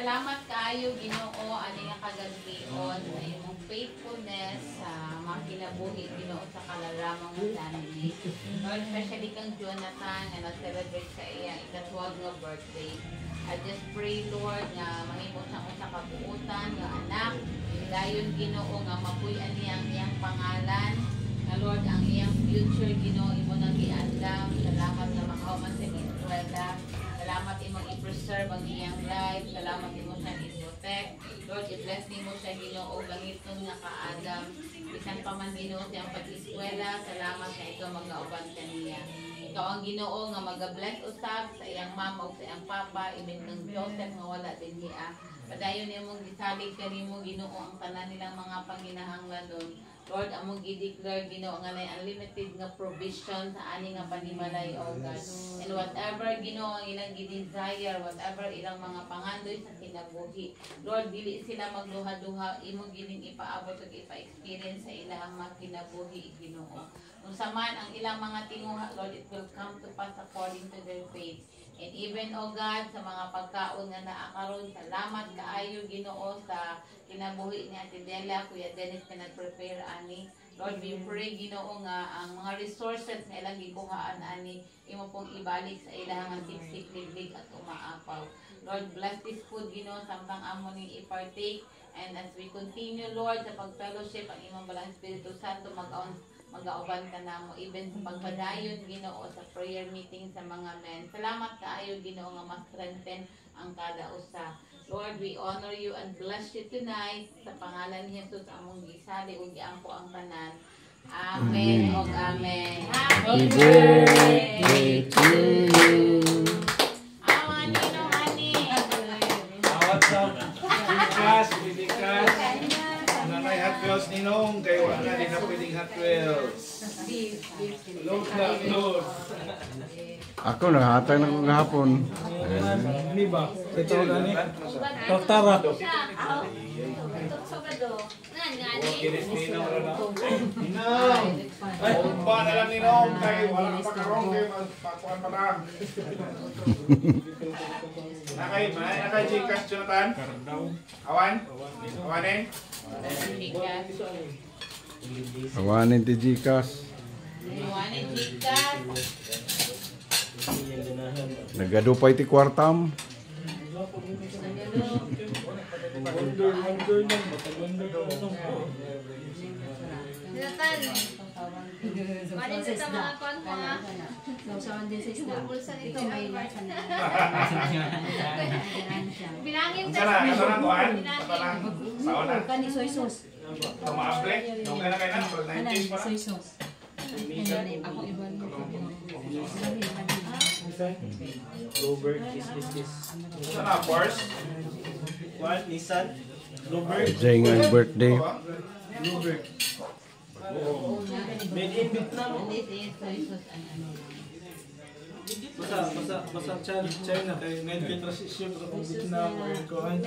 salamat kaayo Ginoo ani nga kagagdion sa imong faithfulness sa mga kinabuhi Ginoo sa kalaramang family. Lord, especially kang Jonathan nga na-celebrate sa iya ikatwag nga birthday. I just pray Lord nga mahimo siyang usa ka buotan nga anak. Dayon Ginoo nga mapuy-an niya ang iyang pangalan. Na Lord ang iyang future Ginoo imo nang giandam. Salamat nga makahuman sa eskwela. Salamat imong i-preserve ang iyang life. Salamat imo siyang i-protect. Lord, i-bless nimo siya Ginoo langiton nga kaagam. Bisan pa man Ginoo siyang pag-eskwela. Salamat nga ikaw mag-auban kaniya. Ikaw ang Ginoo nga mag-bless usab sa iyang mama ug sa iyang papa, ibig ng Joseph nga wala din niya. Padayon imong gisalig kanimo Ginoo ang tanan nilang mga panginahanglan nun. Lord, among i-declare Ginoo nga nay unlimited nga provision sa ani nga panimalay o God. And whatever Ginoo ang ilang gi-desire, whatever ilang mga pangandoy sa kinabuhi, Lord, dili sila magluha-duha, imo gining ipaabot ug ipa-experience sa ilang mga kinabuhi Ginoo. Kung saman ang ilang mga tinguha, Lord, it will come to pass according to their faith. And even, O God, sa mga pagkaon nga naakaroon, salamat kaayo Ginoo sa kinabuhi ni Ate Dela, Kuya Dennis ka nag-prepare ani. Lord, we pray Ginoo nga ang mga resources na ilang gikuhaan ani, imo pong ibalik sa ilang siksik, liglig at umaapaw. Lord, bless this food Ginoo samtang amo ning i-partake. And as we continue, Lord, sa pag-fellowship, ang imong balang Espiritu Santo mag-auban ka namo even sa pagpadayon Ginoo sa prayer meeting sa mga men. Salamat kaayo Ginoo nga ma-strengthen ang kada usa. Lord, we honor you and bless you tonight sa pangalan ni Jesus among gisali ug giampo ang tanan. Amen ug amen. Happy birthday to you. Awan nino ani. What's up? Bibikas. Nanay Hot Wheels ninong kay wala na din na pwedeng Hot Wheels. Load lang, load. Ako naghatag na kong hapon. Hindi ba? Ito gani? Toktara. Kinis ninong rin ako. Ninong! Ay, kumpa na lang ninong kay wala ka pa karong kay magpakuan pa lang. Nakay Gcash Jonathan? Awan? Awanin? Awanin ti Gcash. Awanin Gcash. Nagadupay ti kwartam. Jonathan, manin sa mga kon mo ha? Nausawan din sa isla. Pulsan ito may bilangin tayo. Ito lang kuhan? Ito lang sa una? Kani soy sauce. Tumaable? Nung kaya na kayo na? 19 pa? Soy sauce. Ako iba Bluebird, this. Ito na, Porsche? What? Nissan? Bluebird? Jay nga ang birthday. Bluebird. Made in Vietnam. Basta China kay ngayon kay transition sa Vietnam or kuhan.